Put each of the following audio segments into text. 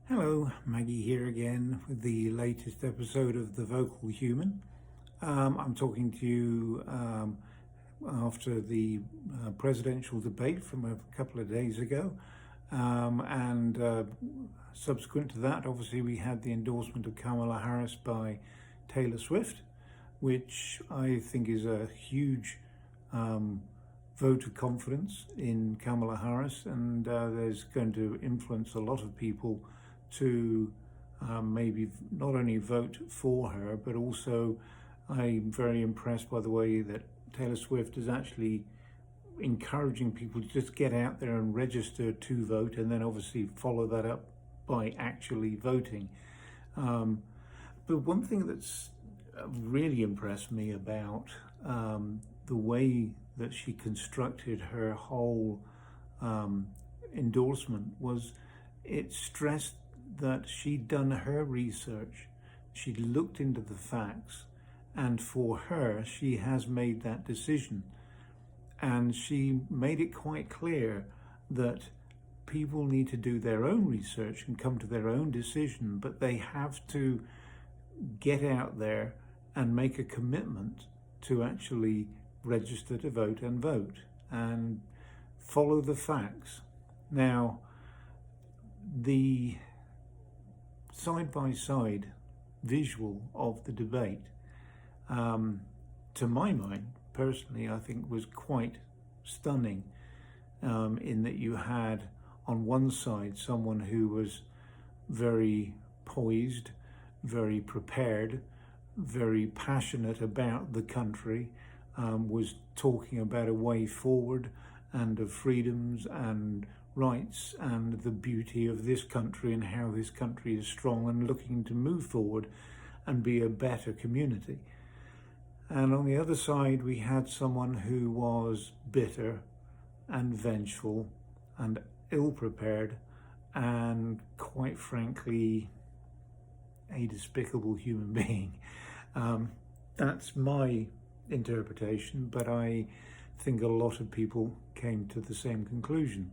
Hello, Maggie here again with the latest episode of The Vocal Human. I'm talking to you after the presidential debate from a couple of days ago. And subsequent to that, obviously, we had the endorsement of Kamala Harris by Taylor Swift, which I think is a huge vote of confidence in Kamala Harris, and there's going to influence a lot of people to maybe not only vote for her, but also I'm very impressed by the way that Taylor Swift is actually encouraging people to just get out there and register to vote, and then obviously follow that up by actually voting. But one thing that's really impressed me about the way that she constructed her whole endorsement was it stressed that she'd done her research, she'd looked into the facts, and for her, she has made that decision. And she made it quite clear that people need to do their own research and come to their own decision, but they have to get out there and make a commitment to actually register to vote and follow the facts. Now, the side-by-side visual of the debate, to my mind, personally, I think was quite stunning, in that you had on one side someone who was very poised, very prepared, very passionate about the country, was talking about a way forward and of freedoms and rights and the beauty of this country and how this country is strong and looking to move forward and be a better community. And on the other side, we had someone who was bitter and vengeful and ill-prepared and, quite frankly, a despicable human being. That's my interpretation, but I think a lot of people came to the same conclusion.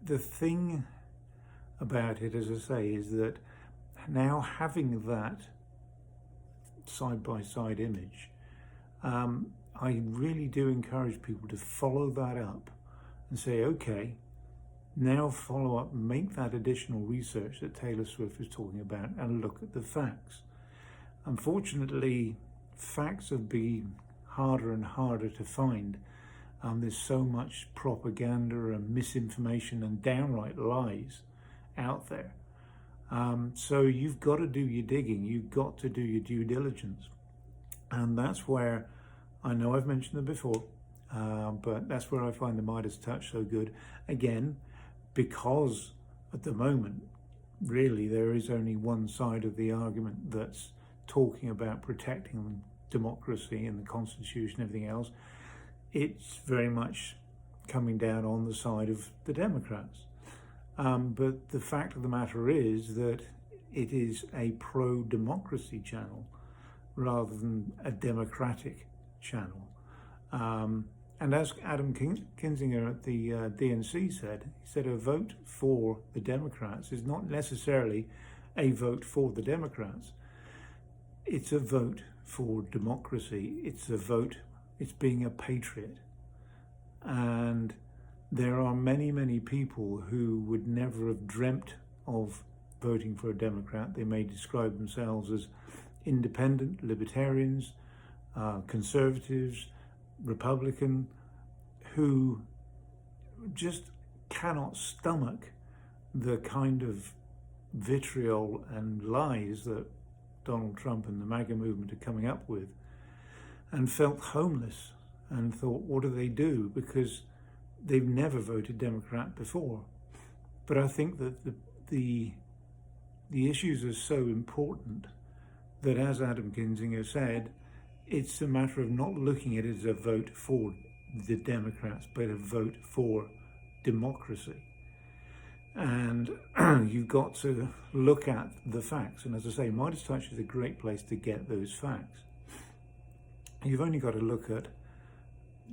The thing about it, as I say, is that now having that side-by-side image, I really do encourage people to follow that up and say, okay, now follow up, make that additional research that Taylor Swift was talking about and look at the facts. Unfortunately, facts have been harder and harder to find. There's so much propaganda and misinformation and downright lies out there. So you've got to do your digging, you've got to do your due diligence. And that's where, I know I've mentioned it before, but that's where I find the Meidas Touch so good. Again, because at the moment, really, there is only one side of the argument that's talking about protecting democracy and the Constitution and everything else. It's very much coming down on the side of the Democrats. But the fact of the matter is that it is a pro-democracy channel rather than a democratic channel. And as Adam Kinzinger at the DNC said, he said a vote for the Democrats is not necessarily a vote for the Democrats. It's a vote for democracy. It's a vote, it's being a patriot. And there are many, many people who would never have dreamt of voting for a Democrat. They may describe themselves as independent, libertarians, conservatives, Republican, who just cannot stomach the kind of vitriol and lies that Donald Trump and the MAGA movement are coming up with, and felt homeless and thought, what do they do? Because they've never voted Democrat before. But I think that the issues are so important that, as Adam Kinzinger said, it's a matter of not looking at it as a vote for the Democrats, but a vote for democracy. And you've got to look at the facts. And as I say, Meidas Touch is a great place to get those facts. You've only got to look at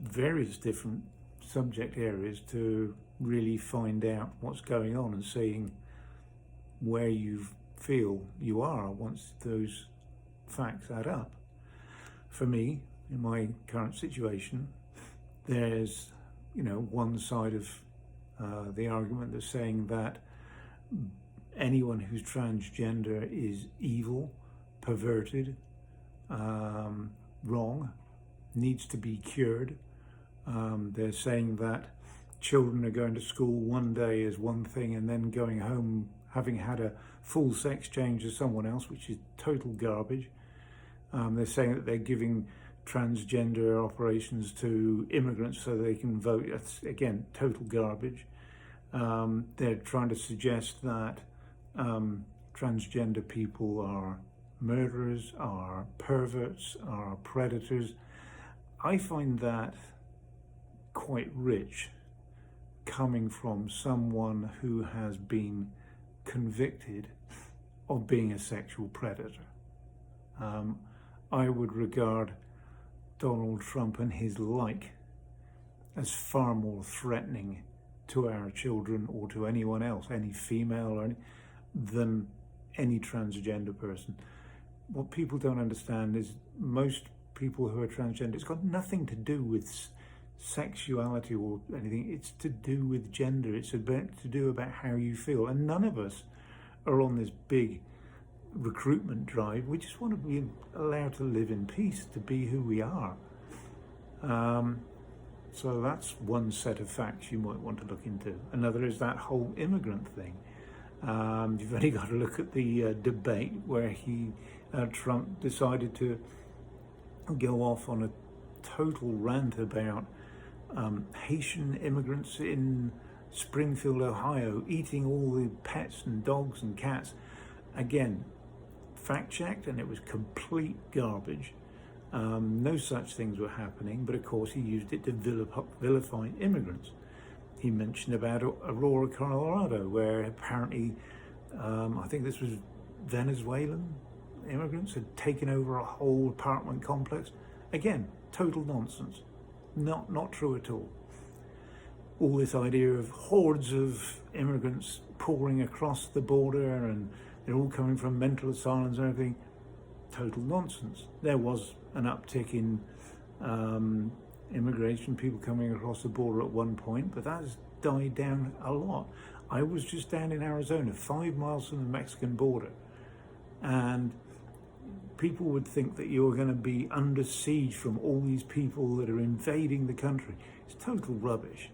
various different subject areas to really find out what's going on and seeing where you feel you are once those facts add up. For me, in my current situation, there's one side of the argument that's saying that anyone who's transgender is evil, perverted, wrong, needs to be cured. They're saying that children are going to school one day as one thing and then going home having had a full sex change as someone else, which is total garbage. They're saying that they're giving transgender operations to immigrants so they can vote. That's, again, total garbage. They're trying to suggest that transgender people are murderers, are perverts, are predators. I find that quite rich, coming from someone who has been convicted of being a sexual predator. I would regard Donald Trump and his like as far more threatening to our children or to anyone else, any female or than any transgender person. What people don't understand is most people who are transgender, it's got nothing to do with sexuality or anything. It's to do with gender. It's to do about how you feel. And none of us are on this big recruitment drive. We just want to be allowed to live in peace, to be who we are. So that's one set of facts you might want to look into. Another is that whole immigrant thing. You've only got to look at the debate where Trump decided to go off on a total rant about Haitian immigrants in Springfield, Ohio, eating all the pets and dogs and cats. Again, fact-checked, and it was complete garbage. No such things were happening, but of course he used it to vilify immigrants. He mentioned about Aurora, Colorado, where apparently, I think this was Venezuelan immigrants had taken over a whole apartment complex. Again, total nonsense. Not true at all. All this idea of hordes of immigrants pouring across the border and they're all coming from mental asylums and everything, total nonsense. There was an uptick in immigration, people coming across the border at one point, but that has died down a lot. I was just down in Arizona, 5 miles from the Mexican border, and people would think that you're going to be under siege from all these people that are invading the country. It's total rubbish.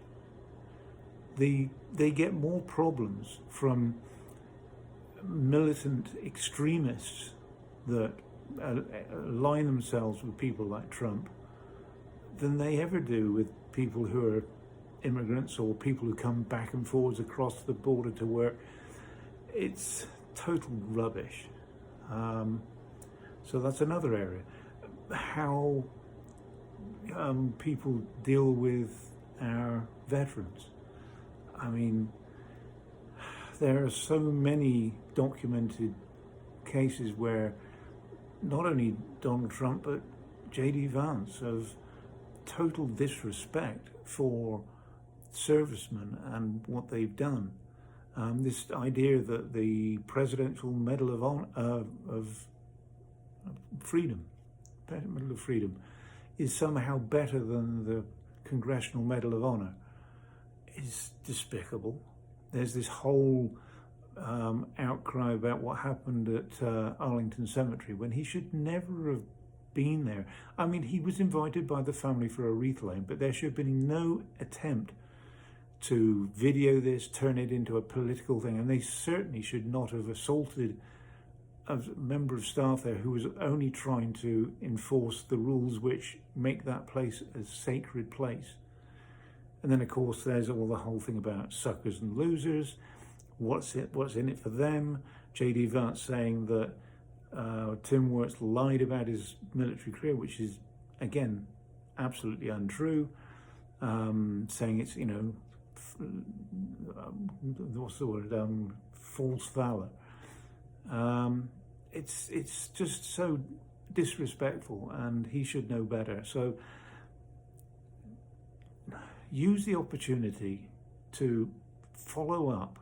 They get more problems from militant extremists that align themselves with people like Trump than they ever do with people who are immigrants or people who come back and forwards across the border to work. It's total rubbish. So that's another area. How people deal with our veterans. I mean, there are so many documented cases where not only Donald Trump but J.D. Vance of total disrespect for servicemen and what they've done. This idea that the Presidential Medal of Honor, Freedom is somehow better than the Congressional Medal of Honor is despicable. There's this whole outcry about what happened at Arlington Cemetery when he should never have been there. I mean, he was invited by the family for a wreath laying, but there should have been no attempt to video this, turn it into a political thing, and they certainly should not have assaulted a member of staff there who was only trying to enforce the rules which make that place a sacred place. And then, of course, there's all the whole thing about suckers and losers. What's in it for them? J.D. Vance saying that Tim Wirtz lied about his military career, which is, again, absolutely untrue. Saying it's, what's the word? False valor. It's just so disrespectful, and he should know better. So use the opportunity to follow up,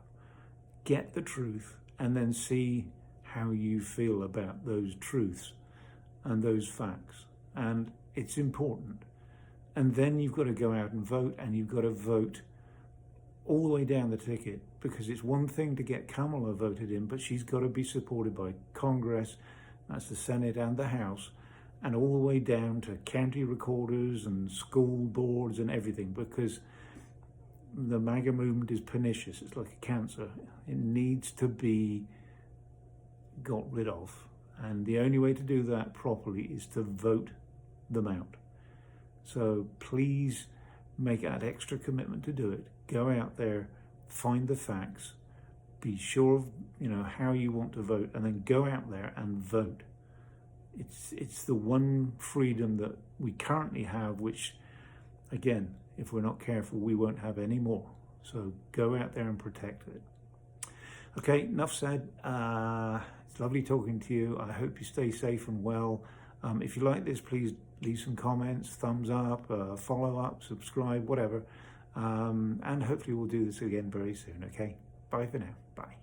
get the truth, and then see how you feel about those truths and those facts. And it's important. And then you've got to go out and vote, and you've got to vote all the way down the ticket, because it's one thing to get Kamala voted in, but she's got to be supported by Congress, that's the Senate and the House, and all the way down to county recorders and school boards and everything, because the MAGA movement is pernicious. It's like a cancer. It needs to be got rid of. And the only way to do that properly is to vote them out. So please make that extra commitment to do it. Go out there, find the facts, be sure of how you want to vote, and then go out there and vote. It's the one freedom that we currently have, which, again, if we're not careful, we won't have any more. So go out there and protect it. Okay, enough said. It's lovely talking to you. I hope you stay safe and well. If you like this, please leave some comments, thumbs up, follow up, subscribe, whatever. And hopefully we'll do this again very soon, okay? Bye for now. Bye.